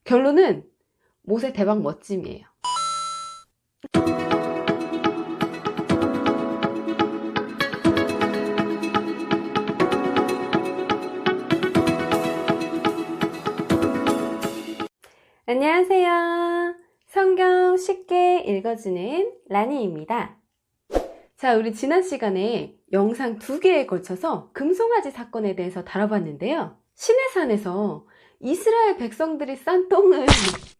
결론은 모세 대박 멋짐이에요. 안녕하세요. 성경 쉽게 읽어주는 라니입니다. 자, 우리 지난 시간에 영상 2개에 걸쳐서 금송아지 사건에 대해서 다뤄봤는데요. 시내산에서 이스라엘 백성들이 싼 똥을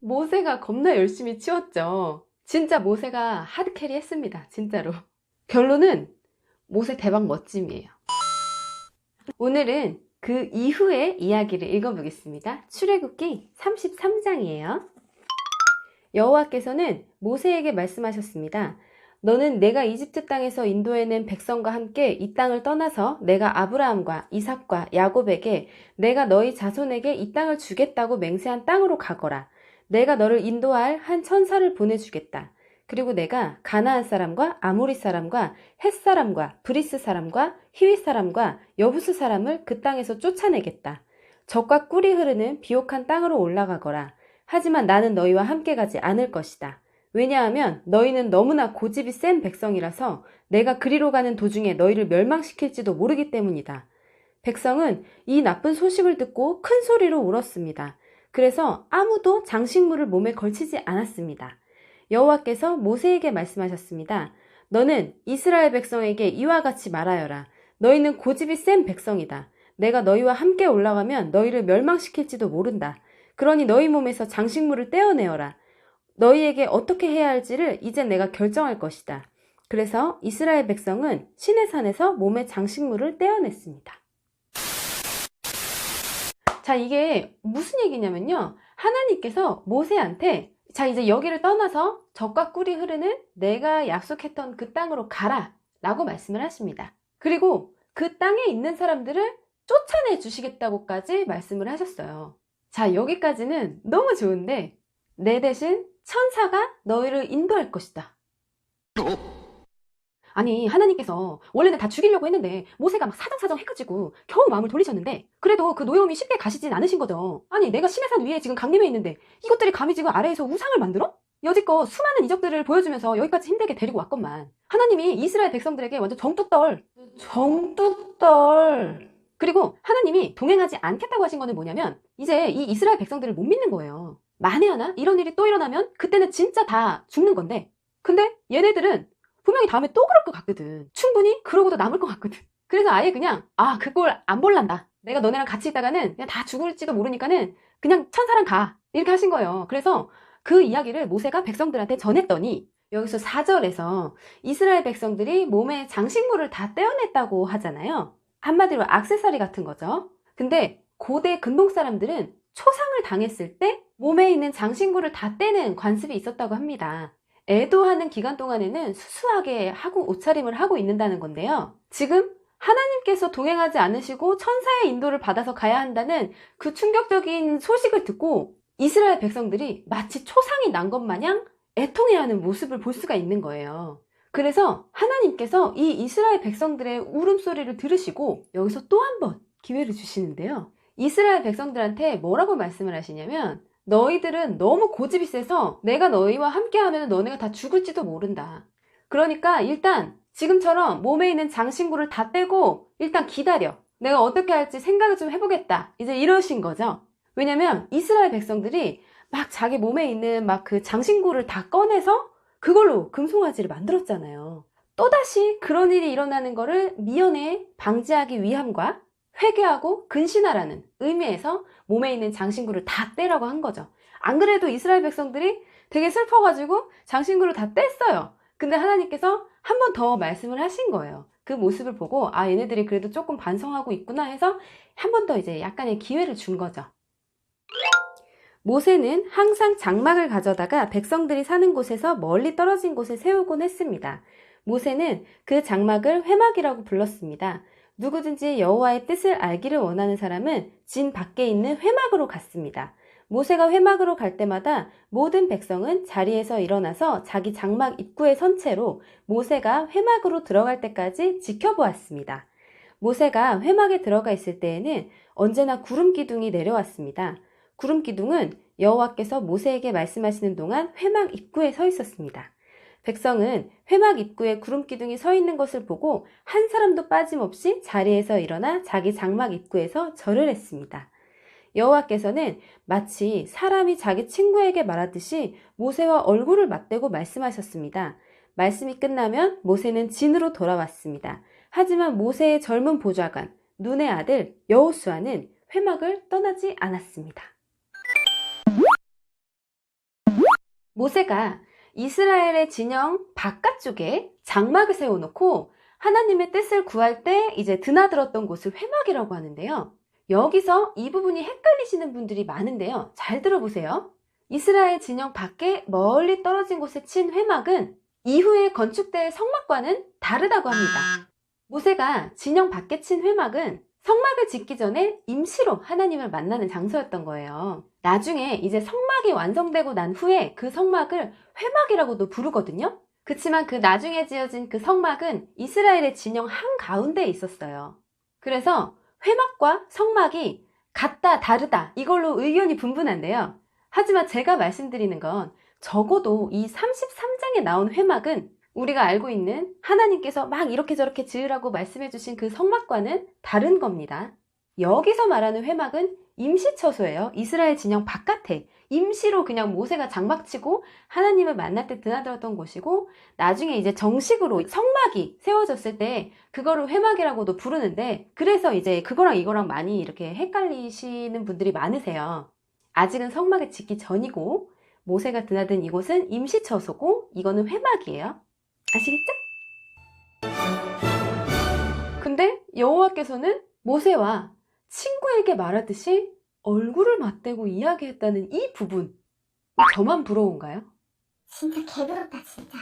모세가 겁나 열심히 치웠죠. 진짜 모세가 하드캐리 했습니다. 진짜로. 결론은 모세 대박 멋짐이에요. 오늘은 그 이후의 이야기를 읽어보겠습니다. 출애굽기 33장이에요. 여호와께서는 모세에게 말씀하셨습니다. 너는 내가 이집트 땅에서 인도해낸 백성과 함께 이 땅을 떠나서 내가 아브라함과 이삭과 야곱에게 내가 너희 자손에게 이 땅을 주겠다고 맹세한 땅으로 가거라. 내가 너를 인도할 한 천사를 보내주겠다. 그리고 내가 가나안 사람과 아모리 사람과 헷 사람과 브리스 사람과 히윗 사람과 여부스 사람을 그 땅에서 쫓아내겠다. 젖과 꿀이 흐르는 비옥한 땅으로 올라가거라. 하지만 나는 너희와 함께 가지 않을 것이다. 왜냐하면 너희는 너무나 고집이 센 백성이라서 내가 그리로 가는 도중에 너희를 멸망시킬지도 모르기 때문이다. 백성은 이 나쁜 소식을 듣고 큰 소리로 울었습니다. 그래서 아무도 장식물을 몸에 걸치지 않았습니다. 여호와께서 모세에게 말씀하셨습니다. 너는 이스라엘 백성에게 이와 같이 말하여라. 너희는 고집이 센 백성이다. 내가 너희와 함께 올라가면 너희를 멸망시킬지도 모른다. 그러니 너희 몸에서 장식물을 떼어내어라. 너희에게 어떻게 해야 할지를 이제 내가 결정할 것이다. 그래서 이스라엘 백성은 시내산에서 몸에 장식물을 떼어냈습니다. 자, 이게 무슨 얘기냐면요. 하나님께서 모세한테 자, 이제 여기를 떠나서 젖과 꿀이 흐르는 내가 약속했던 그 땅으로 가라 라고 말씀을 하십니다. 그리고 그 땅에 있는 사람들을 쫓아내 주시겠다고까지 말씀을 하셨어요. 자, 여기까지는 너무 좋은데 내 대신 천사가 너희를 인도할 것이다. 아니, 하나님께서 원래는 다 죽이려고 했는데 모세가 막 사정사정 해가지고 겨우 마음을 돌리셨는데 그래도 그 노여움이 쉽게 가시진 않으신 거죠. 아니, 내가 시내산 위에 지금 강림해 있는데 이것들이 감히 지금 아래에서 우상을 만들어? 여지껏 수많은 이적들을 보여주면서 여기까지 힘들게 데리고 왔건만 하나님이 이스라엘 백성들에게 완전 정뚝떨 그리고 하나님이 동행하지 않겠다고 하신 거는 뭐냐면 이제 이 이스라엘 백성들을 못 믿는 거예요. 만에 하나 이런 일이 또 일어나면 그때는 진짜 다 죽는 건데 근데 얘네들은 분명히 다음에 또 그럴 것 같거든. 충분히 그러고도 남을 것 같거든. 그래서 아예 그냥 그걸 안 볼란다. 내가 너네랑 같이 있다가는 그냥 다 죽을지도 모르니까는 그냥 천사랑 가. 이렇게 하신 거예요. 그래서 그 이야기를 모세가 백성들한테 전했더니 여기서 4절에서 이스라엘 백성들이 몸에 장식물을 다 떼어냈다고 하잖아요. 한마디로 액세서리 같은 거죠. 근데 고대 근동 사람들은 초상을 당했을 때 몸에 있는 장식물을 다 떼는 관습이 있었다고 합니다. 애도하는 기간 동안에는 수수하게 하고 옷차림을 하고 있는다는 건데요. 지금 하나님께서 동행하지 않으시고 천사의 인도를 받아서 가야 한다는 그 충격적인 소식을 듣고 이스라엘 백성들이 마치 초상이 난 것 마냥 애통해하는 모습을 볼 수가 있는 거예요. 그래서 하나님께서 이 이스라엘 백성들의 울음소리를 들으시고 여기서 또 한 번 기회를 주시는데요. 이스라엘 백성들한테 뭐라고 말씀을 하시냐면 너희들은 너무 고집이 세서 내가 너희와 함께하면 너네가 다 죽을지도 모른다. 그러니까 일단 지금처럼 몸에 있는 장신구를 다 떼고 일단 기다려. 내가 어떻게 할지 생각을 좀 해보겠다. 이제 이러신 거죠. 왜냐면 이스라엘 백성들이 막 자기 몸에 있는 막 그 장신구를 다 꺼내서 그걸로 금송아지를 만들었잖아요. 또다시 그런 일이 일어나는 거를 미연에 방지하기 위함과 회개하고 근신하라는 의미에서 몸에 있는 장신구를 다 떼라고 한 거죠. 안 그래도 이스라엘 백성들이 되게 슬퍼가지고 장신구를 다 뗐어요. 근데 하나님께서 한 번 더 말씀을 하신 거예요. 그 모습을 보고 얘네들이 그래도 조금 반성하고 있구나 해서 한 번 더 이제 약간의 기회를 준 거죠. 모세는 항상 장막을 가져다가 백성들이 사는 곳에서 멀리 떨어진 곳에 세우곤 했습니다. 모세는 그 장막을 회막이라고 불렀습니다. 누구든지 여호와의 뜻을 알기를 원하는 사람은 진 밖에 있는 회막으로 갔습니다. 모세가 회막으로 갈 때마다 모든 백성은 자리에서 일어나서 자기 장막 입구에 선 채로 모세가 회막으로 들어갈 때까지 지켜보았습니다. 모세가 회막에 들어가 있을 때에는 언제나 구름 기둥이 내려왔습니다. 구름 기둥은 여호와께서 모세에게 말씀하시는 동안 회막 입구에 서 있었습니다. 백성은 회막 입구에 구름 기둥이 서 있는 것을 보고 한 사람도 빠짐없이 자리에서 일어나 자기 장막 입구에서 절을 했습니다. 여호와께서는 마치 사람이 자기 친구에게 말하듯이 모세와 얼굴을 맞대고 말씀하셨습니다. 말씀이 끝나면 모세는 진으로 돌아왔습니다. 하지만 모세의 젊은 보좌관, 눈의 아들 여호수아는 회막을 떠나지 않았습니다. 모세가 이스라엘의 진영 바깥쪽에 장막을 세워놓고 하나님의 뜻을 구할 때 이제 드나들었던 곳을 회막이라고 하는데요. 여기서 이 부분이 헷갈리시는 분들이 많은데요. 잘 들어보세요. 이스라엘 진영 밖에 멀리 떨어진 곳에 친 회막은 이후에 건축될 성막과는 다르다고 합니다. 모세가 진영 밖에 친 회막은 성막을 짓기 전에 임시로 하나님을 만나는 장소였던 거예요. 나중에 이제 성막이 완성되고 난 후에 그 성막을 회막이라고도 부르거든요. 그치만 그 나중에 지어진 그 성막은 이스라엘의 진영 한가운데에 있었어요. 그래서 회막과 성막이 같다 다르다 이걸로 의견이 분분한데요. 하지만 제가 말씀드리는 건 적어도 이 33장에 나온 회막은 우리가 알고 있는 하나님께서 막 이렇게 저렇게 지으라고 말씀해 주신 그 성막과는 다른 겁니다. 여기서 말하는 회막은 임시처소예요. 이스라엘 진영 바깥에 임시로 그냥 모세가 장막치고 하나님을 만날 때 드나들었던 곳이고, 나중에 이제 정식으로 성막이 세워졌을 때 그거를 회막이라고도 부르는데, 그래서 이제 그거랑 이거랑 많이 이렇게 헷갈리시는 분들이 많으세요. 아직은 성막을 짓기 전이고 모세가 드나든 이곳은 임시처소고 이거는 회막이에요. 아시겠죠? 근데 여호와께서는 모세와 친구에게 말하듯이 얼굴을 맞대고 이야기했다는 이 부분, 저만 부러운가요? 진짜 개부럽다 진짜.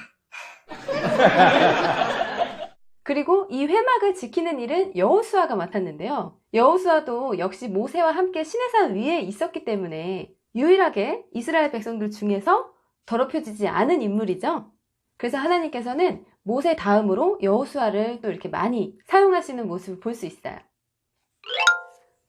그리고 이 회막을 지키는 일은 여호수아가 맡았는데요. 여호수아도 역시 모세와 함께 시내산 위에 있었기 때문에 유일하게 이스라엘 백성들 중에서 더럽혀지지 않은 인물이죠. 그래서 하나님께서는 모세 다음으로 여호수아를 또 이렇게 많이 사용하시는 모습을 볼 수 있어요.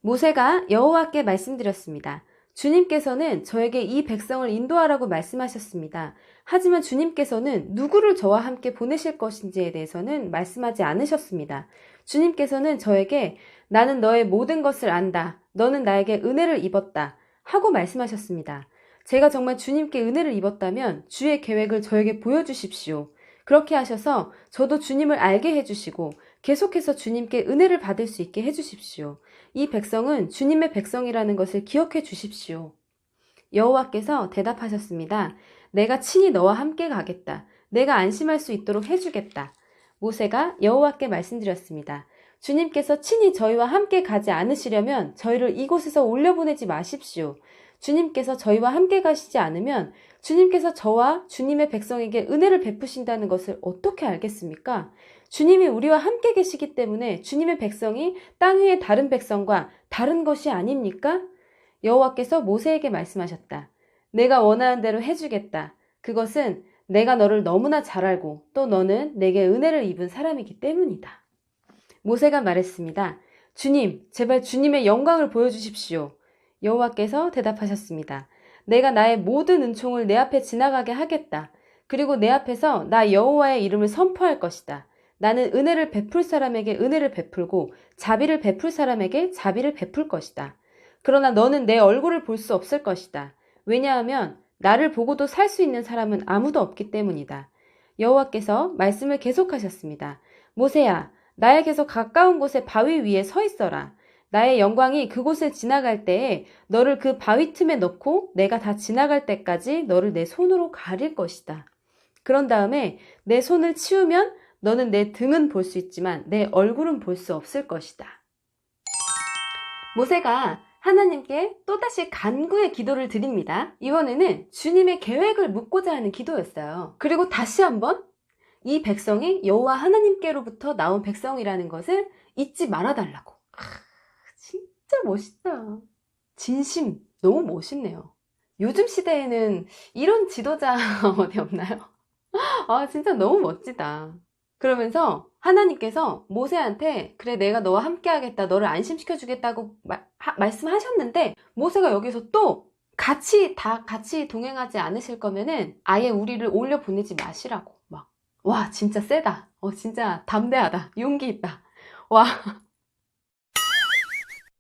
모세가 여호와께 말씀드렸습니다. 주님께서는 저에게 이 백성을 인도하라고 말씀하셨습니다. 하지만 주님께서는 누구를 저와 함께 보내실 것인지에 대해서는 말씀하지 않으셨습니다. 주님께서는 저에게 나는 너의 모든 것을 안다. 너는 나에게 은혜를 입었다. 하고 말씀하셨습니다. 제가 정말 주님께 은혜를 입었다면 주의 계획을 저에게 보여주십시오. 그렇게 하셔서 저도 주님을 알게 해주시고 계속해서 주님께 은혜를 받을 수 있게 해주십시오. 이 백성은 주님의 백성이라는 것을 기억해 주십시오. 여호와께서 대답하셨습니다. 내가 친히 너와 함께 가겠다. 내가 안심할 수 있도록 해주겠다. 모세가 여호와께 말씀드렸습니다. 주님께서 친히 저희와 함께 가지 않으시려면 저희를 이곳에서 올려보내지 마십시오. 주님께서 저희와 함께 가시지 않으면 주님께서 저와 주님의 백성에게 은혜를 베푸신다는 것을 어떻게 알겠습니까? 주님이 우리와 함께 계시기 때문에 주님의 백성이 땅 위의 다른 백성과 다른 것이 아닙니까? 여호와께서 모세에게 말씀하셨다. 내가 원하는 대로 해주겠다. 그것은 내가 너를 너무나 잘 알고 또 너는 내게 은혜를 입은 사람이기 때문이다. 모세가 말했습니다. 주님, 제발 주님의 영광을 보여주십시오. 여호와께서 대답하셨습니다. 내가 나의 모든 은총을 내 앞에 지나가게 하겠다. 그리고 내 앞에서 나 여호와의 이름을 선포할 것이다. 나는 은혜를 베풀 사람에게 은혜를 베풀고 자비를 베풀 사람에게 자비를 베풀 것이다. 그러나 너는 내 얼굴을 볼 수 없을 것이다. 왜냐하면 나를 보고도 살 수 있는 사람은 아무도 없기 때문이다. 여호와께서 말씀을 계속하셨습니다. 모세야, 나에게서 가까운 곳에 바위 위에 서 있어라. 나의 영광이 그곳을 지나갈 때에 너를 그 바위 틈에 넣고 내가 다 지나갈 때까지 너를 내 손으로 가릴 것이다. 그런 다음에 내 손을 치우면 너는 내 등은 볼 수 있지만 내 얼굴은 볼 수 없을 것이다. 모세가 하나님께 또다시 간구의 기도를 드립니다. 이번에는 주님의 계획을 묻고자 하는 기도였어요. 그리고 다시 한번 이 백성이 여호와 하나님께로부터 나온 백성이라는 것을 잊지 말아달라고. 진짜 멋있다. 진심 너무 멋있네요. 요즘 시대에는 이런 지도자 어디 없나요? 아, 진짜 너무 멋지다. 그러면서 하나님께서 모세한테 그래 내가 너와 함께 하겠다, 너를 안심시켜 주겠다고 말씀하셨는데 모세가 여기서 또 같이 동행하지 않으실 거면은 아예 우리를 올려 보내지 마시라고. 막, 와, 진짜 세다. 진짜 담대하다. 용기 있다. 와.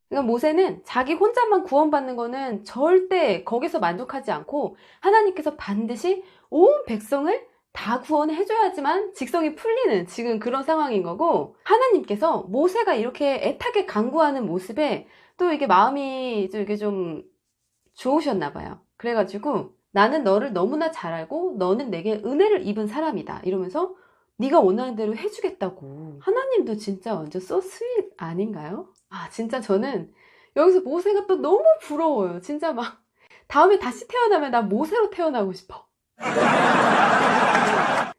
그러니까 모세는 자기 혼자만 구원받는 거는 절대 거기서 만족하지 않고 하나님께서 반드시 온 백성을 다 구원해줘야지만 직성이 풀리는 지금 그런 상황인 거고, 하나님께서 모세가 이렇게 애타게 간구하는 모습에 또 이게 마음이 좀 이게 좀 좋으셨나 봐요. 그래가지고 나는 너를 너무나 잘 알고 너는 내게 은혜를 입은 사람이다 이러면서 네가 원하는 대로 해주겠다고. 하나님도 진짜 완전 so sweet 아닌가요? 아, 진짜 저는 여기서 모세가 또 너무 부러워요. 진짜 막 다음에 다시 태어나면 나 모세로 태어나고 싶어.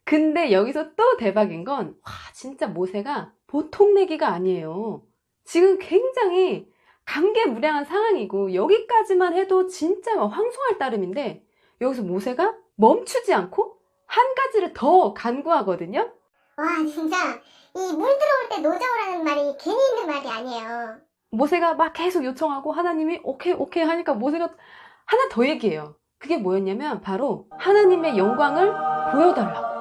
근데 여기서 또 대박인 건, 와, 진짜 모세가 보통 내기가 아니에요. 지금 굉장히 감개무량한 상황이고 여기까지만 해도 진짜 막 황송할 따름인데, 여기서 모세가 멈추지 않고 한 가지를 더 간구하거든요. 와, 진짜 이 물 들어올 때 노저우라는 말이 괜히 있는 말이 아니에요. 모세가 막 계속 요청하고 하나님이 오케이 오케이 하니까 모세가 하나 더 얘기해요. 그게 뭐였냐면 바로 하나님의 영광을 보여달라고.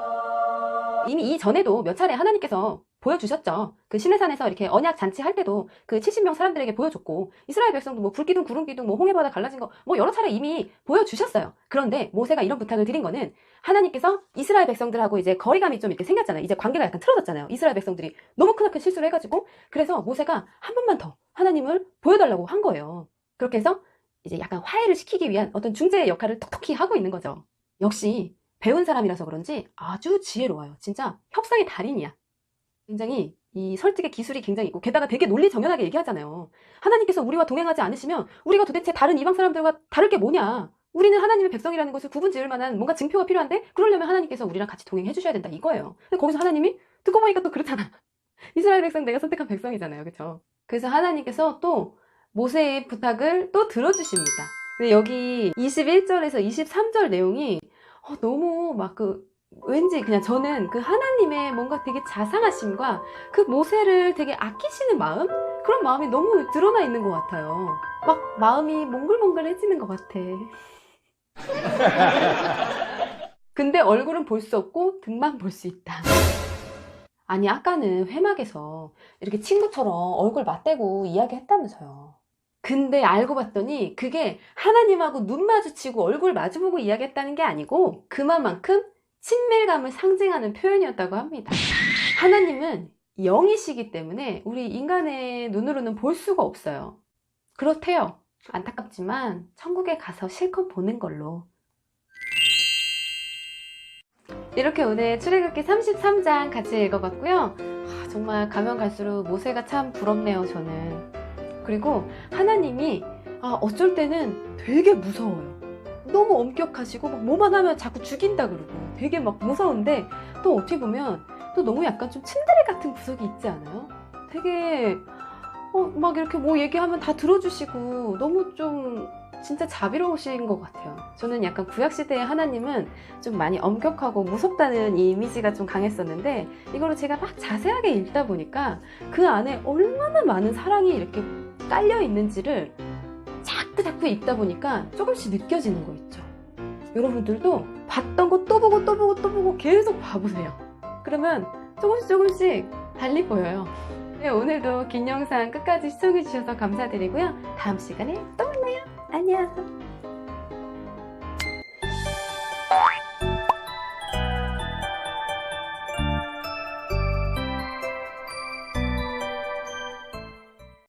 이미 이전에도 몇 차례 하나님께서 보여주셨죠. 그 시내산에서 이렇게 언약 잔치 할 때도 그 70명 사람들에게 보여줬고, 이스라엘 백성도 뭐 불기둥 구름기둥 뭐 홍해바다 갈라진 거 뭐 여러 차례 이미 보여주셨어요. 그런데 모세가 이런 부탁을 드린 거는, 하나님께서 이스라엘 백성들하고 이제 거리감이 좀 이렇게 생겼잖아요. 이제 관계가 약간 틀어졌잖아요. 이스라엘 백성들이 너무 크나큰 실수를 해가지고. 그래서 모세가 한 번만 더 하나님을 보여달라고 한 거예요. 그렇게 해서 이제 약간 화해를 시키기 위한 어떤 중재의 역할을 톡톡히 하고 있는 거죠. 역시 배운 사람이라서 그런지 아주 지혜로워요. 진짜 협상의 달인이야. 굉장히 이 설득의 기술이 굉장히 있고, 게다가 되게 논리정연하게 얘기하잖아요. 하나님께서 우리와 동행하지 않으시면 우리가 도대체 다른 이방 사람들과 다를 게 뭐냐, 우리는 하나님의 백성이라는 것을 구분 지을 만한 뭔가 증표가 필요한데, 그러려면 하나님께서 우리랑 같이 동행해 주셔야 된다 이거예요. 근데 거기서 하나님이 듣고 보니까 또 그렇잖아. 이스라엘 백성 내가 선택한 백성이잖아요. 그렇죠? 그래서 하나님께서 또 모세의 부탁을 또 들어주십니다. 근데 여기 21절에서 23절 내용이 너무 막 왠지 그냥 저는 그 하나님의 뭔가 되게 자상하심과 그 모세를 되게 아끼시는 마음? 그런 마음이 너무 드러나 있는 것 같아요. 막 마음이 몽글몽글해지는 것 같아. 근데 얼굴은 볼 수 없고 등만 볼 수 있다. 아니, 아까는 회막에서 이렇게 친구처럼 얼굴 맞대고 이야기했다면서요. 근데 알고 봤더니 그게 하나님하고 눈 마주치고 얼굴 마주보고 이야기했다는 게 아니고 그만큼 친밀감을 상징하는 표현이었다고 합니다. 하나님은 영이시기 때문에 우리 인간의 눈으로는 볼 수가 없어요. 그렇대요. 안타깝지만 천국에 가서 실컷 보는 걸로. 이렇게 오늘 출애굽기 33장 같이 읽어봤고요. 정말 가면 갈수록 모세가 참 부럽네요, 저는. 그리고 하나님이 어쩔 때는 되게 무서워요. 너무 엄격하시고 막 뭐만 하면 자꾸 죽인다 그러고 되게 막 무서운데, 또 어떻게 보면 또 너무 약간 좀 츤데레 같은 구석이 있지 않아요? 되게 막 이렇게 뭐 얘기하면 다 들어주시고 너무 좀 진짜 자비로우신 것 같아요. 저는 약간 구약시대의 하나님은 좀 많이 엄격하고 무섭다는 이 이미지가 좀 강했었는데, 이거를 제가 막 자세하게 읽다 보니까 그 안에 얼마나 많은 사랑이 이렇게 깔려 있는지를 자꾸 읽다 보니까 조금씩 느껴지는 거 있죠. 여러분들도 봤던 거 또 보고 또 보고 또 보고 계속 봐보세요. 그러면 조금씩 달리 보여요. 네, 오늘도 긴 영상 끝까지 시청해주셔서 감사드리고요. 다음 시간에 또 만나요. 안녕.